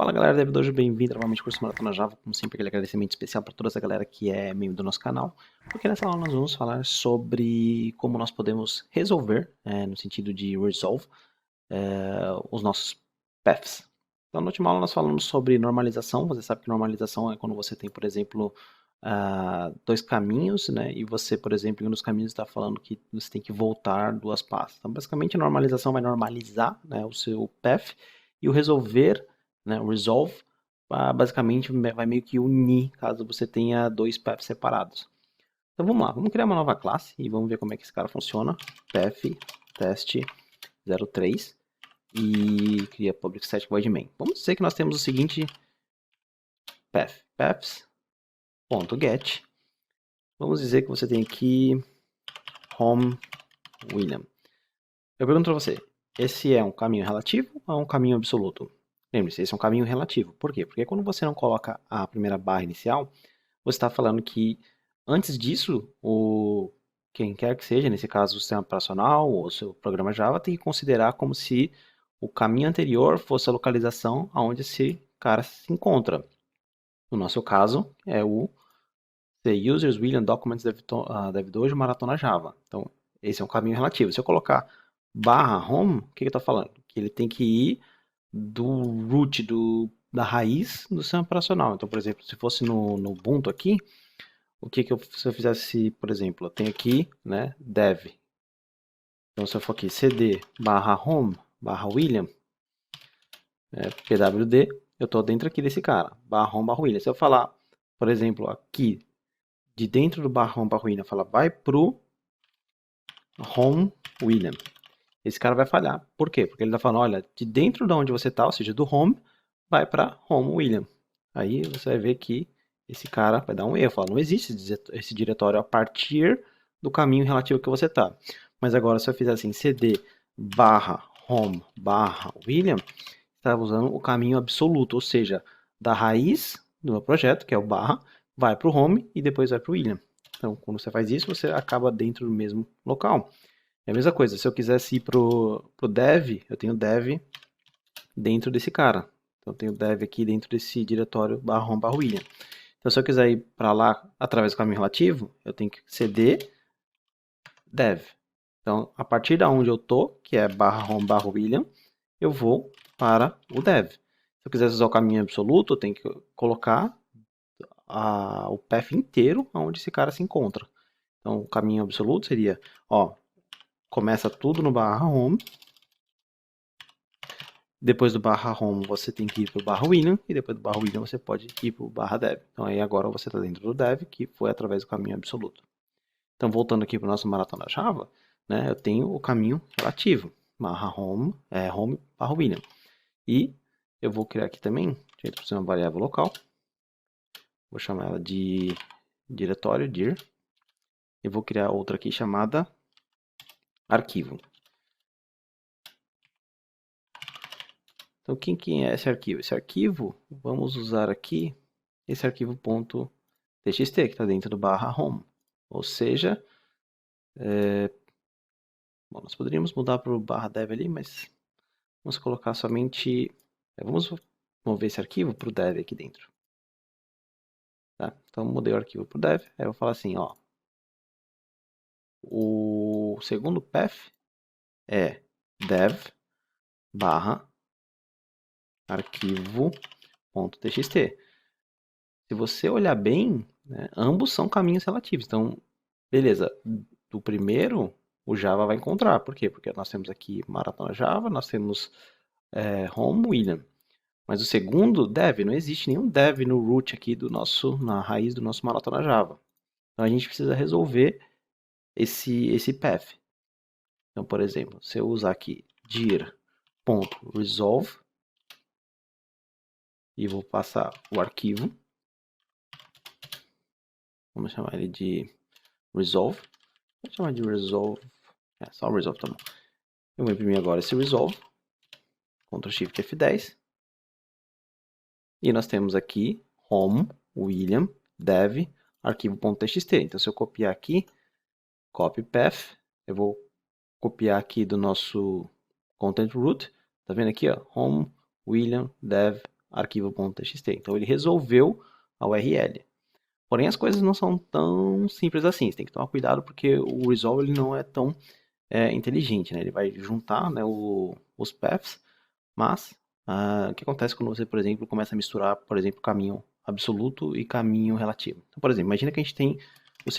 Fala galera, Dev2, bem-vindo novamente ao curso Maratona Java. Como sempre, aquele agradecimento especial para toda essa galera que é membro do nosso canal, porque nessa aula nós vamos falar sobre como nós podemos resolver, no sentido de resolve, os nossos paths. Então, na última aula nós falamos sobre normalização. Você sabe que normalização é quando você tem, por exemplo, dois caminhos, né? E você, por exemplo, em um dos caminhos está falando que você tem que voltar duas pastas. Então, basicamente, a normalização vai normalizar, né, o seu path, e o resolver, né, o resolve, basicamente vai meio que unir caso você tenha dois paths separados. Então vamos lá, vamos criar uma nova classe e vamos ver como é que esse cara funciona. Path test 03 e cria public static void main. Vamos dizer que nós temos o seguinte path, paths.get. Vamos dizer que você tem aqui home William. Eu pergunto para você, esse é um caminho relativo ou é um caminho absoluto? Lembre-se, esse é um caminho relativo. Por quê? Porque quando você não coloca a primeira barra inicial, você está falando que antes disso, quem quer que seja, nesse caso o sistema operacional ou o seu programa Java, tem que considerar como se o caminho anterior fosse a localização onde esse cara se encontra. No nosso caso, é o The Users William Documents Dev2 Maratona Java. Então, esse é um caminho relativo. Se eu colocar /home, o que ele está falando? Que ele tem que ir do root, da raiz do sistema operacional. Então, por exemplo, se fosse no Ubuntu aqui, se eu fizesse, por exemplo, eu tenho aqui, né, dev. Então, se eu for aqui cd /home /william, pwd, eu estou dentro aqui desse cara, /home /william. Se eu falar, por exemplo, aqui, de dentro do /home /william, falar vai pro home William. Esse cara vai falhar. Por quê? Porque ele está falando, olha, de dentro de onde você está, ou seja, do home, vai para home William. Aí você vai ver que esse cara vai dar um erro. Fala, não existe esse diretório a partir do caminho relativo que você está. Mas agora, se eu fizer assim, cd /home /william, está usando o caminho absoluto, ou seja, da raiz do meu projeto, que é o barra, vai para o home e depois vai para o William. Então, quando você faz isso, você acaba dentro do mesmo local. É a mesma coisa, se eu quisesse ir pro dev, eu tenho dev dentro desse cara. Então eu tenho dev aqui dentro desse diretório /home /william. Então se eu quiser ir para lá através do caminho relativo, eu tenho que cd dev. Então a partir da onde eu tô, que é /home /william, eu vou para o dev. Se eu quisesse usar o caminho absoluto, eu tenho que colocar o path inteiro onde esse cara se encontra. Então o caminho absoluto seria, ó, começa tudo no /home. Depois do /home você tem que ir para o /william e depois do /william você pode ir para o /dev. Então aí agora você está dentro do dev, que foi através do caminho absoluto. Então voltando aqui para o nosso Maratona Java, né, eu tenho o caminho relativo, home /william. E eu vou criar aqui também, uma variável local, vou chamar ela de diretório dir, e vou criar outra aqui chamada arquivo. Então, quem que é esse arquivo? Esse arquivo, vamos usar aqui esse arquivo .txt, que está dentro do /home. Ou seja, bom, nós poderíamos mudar para o /dev ali, mas vamos colocar somente... vamos mover esse arquivo para o dev aqui dentro. Tá? Então, mudei o arquivo para o dev. Aí eu vou falar assim, ó. O segundo path é dev /arquivo.txt. Se você olhar bem, né, ambos são caminhos relativos. Então, beleza, do primeiro o Java vai encontrar. Por quê? Porque nós temos aqui Maratona Java, nós temos Home William. Mas o segundo, dev, não existe nenhum dev no root aqui na raiz do nosso Maratona Java. Então a gente precisa resolver esse path. Então, por exemplo, se eu usar aqui dir.resolve e vou passar o arquivo, vamos chamar ele de resolve. Vou chamar de resolve, só resolve tá bom. Eu vou imprimir agora esse resolve, Ctrl Shift F10. E nós temos aqui home, William, dev, arquivo.txt. Então, se eu copiar aqui, copy path, eu vou copiar aqui do nosso content root. Tá vendo aqui, ó, home, William, dev, arquivo.txt. Então, ele resolveu a URL. Porém, as coisas não são tão simples assim. Você tem que tomar cuidado porque o resolve ele não é tão inteligente, né? Ele vai juntar, né, os paths, mas o que acontece quando você, por exemplo, começa a misturar, por exemplo, caminho absoluto e caminho relativo? Então, por exemplo, imagina que a gente tem o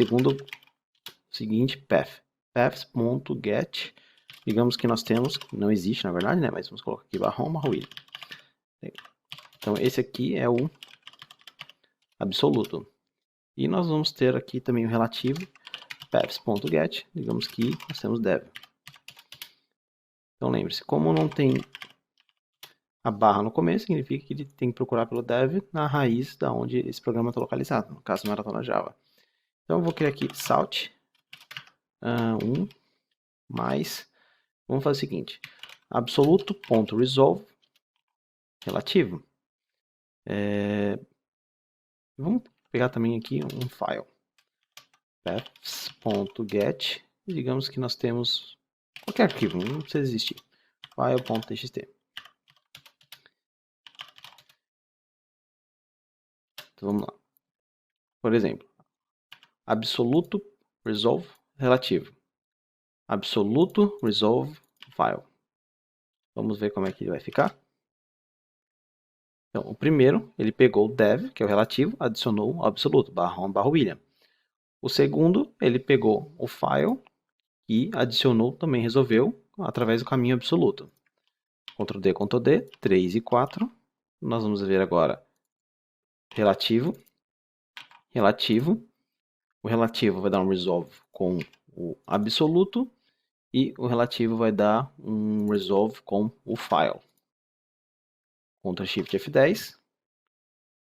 seguinte path, paths.get, digamos que nós temos, não existe na verdade, né? Mas vamos colocar aqui /home/will. Então, esse aqui é o absoluto. E nós vamos ter aqui também o relativo, paths.get, digamos que nós temos dev. Então lembre-se, como não tem a barra no começo, significa que ele tem que procurar pelo dev na raiz da onde esse programa está localizado, no caso Maratona Java. Então eu vou criar aqui salt 1 mais, vamos fazer o seguinte, absoluto.resolve relativo. Vamos pegar também aqui um file, paths.get, e digamos que nós temos qualquer arquivo, não precisa existir, file.txt. Então vamos lá. Por exemplo, absoluto resolve relativo, absoluto resolve file. Vamos ver como é que ele vai ficar. Então, o primeiro, ele pegou o dev, que é o relativo, adicionou o absoluto, /home/William. O segundo, ele pegou o file e adicionou, também resolveu, através do caminho absoluto. Ctrl D, Ctrl D, 3 e 4. Nós vamos ver agora relativo. O relativo vai dar um resolve com o absoluto e o relativo vai dar um resolve com o file. Ctrl Shift F10.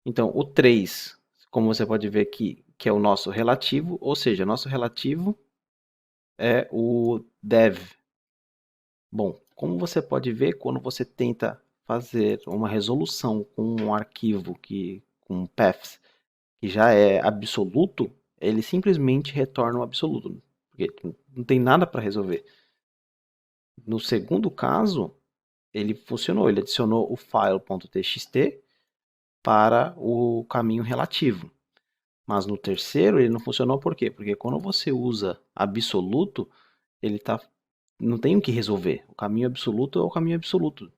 Então, o 3, como você pode ver aqui, que é o nosso relativo, ou seja, nosso relativo é o dev. Bom, como você pode ver, quando você tenta fazer uma resolução com um arquivo com paths que já é absoluto, ele simplesmente retorna o absoluto, porque não tem nada para resolver. No segundo caso, ele funcionou, ele adicionou o file.txt para o caminho relativo. Mas no terceiro ele não funcionou por quê? Porque quando você usa absoluto, ele não tem o que resolver. O caminho absoluto é o caminho absoluto.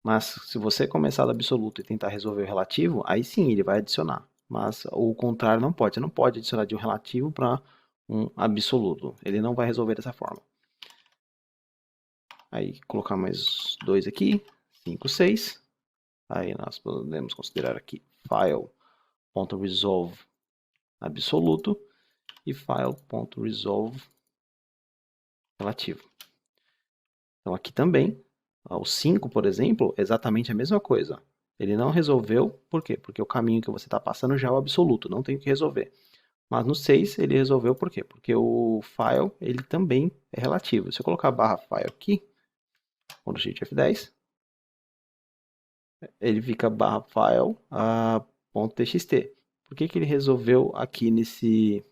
Mas se você começar do absoluto e tentar resolver o relativo, aí sim ele vai adicionar. Mas o contrário não pode. Você não pode adicionar de um relativo para um absoluto. Ele não vai resolver dessa forma. Aí colocar mais 2 aqui, 5, 6. Aí nós podemos considerar aqui file.resolve absoluto e file.resolve relativo. Então aqui também, o 5, por exemplo, é exatamente a mesma coisa. Ele não resolveu, por quê? Porque o caminho que você está passando já é o absoluto, não tem o que resolver. Mas no 6 ele resolveu por quê? Porque o file ele também é relativo. Se eu colocar /file aqui, Ctrl Shift F10, ele fica /file.txt. Por que ele resolveu aqui nesse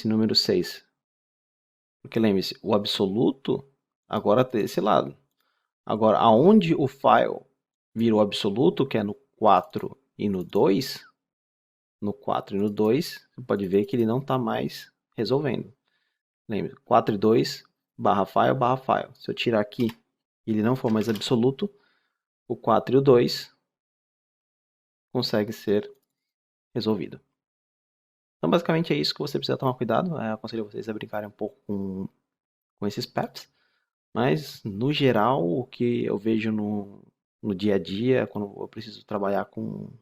número 6? Porque lembre-se, o absoluto agora está desse lado. Agora, aonde o file virou absoluto, que é no 4 e no 2, no 4 e no 2, você pode ver que ele não está mais resolvendo. Lembre, 4 e 2, /file/file. Se eu tirar aqui e ele não for mais absoluto, o 4 e o 2 conseguem ser resolvidos. Então, basicamente é isso que você precisa tomar cuidado. Eu aconselho vocês a brincarem um pouco com esses paths. Mas, no geral, o que eu vejo no dia a dia, quando eu preciso trabalhar com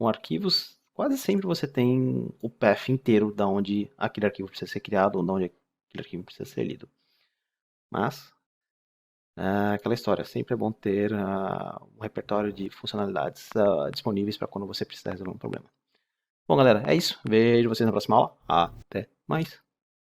arquivos, quase sempre você tem o path inteiro da onde aquele arquivo precisa ser criado ou de onde aquele arquivo precisa ser lido. Mas, aquela história, sempre é bom ter um repertório de funcionalidades disponíveis para quando você precisar resolver um problema. Bom, galera, é isso. Vejo vocês na próxima aula. Até mais.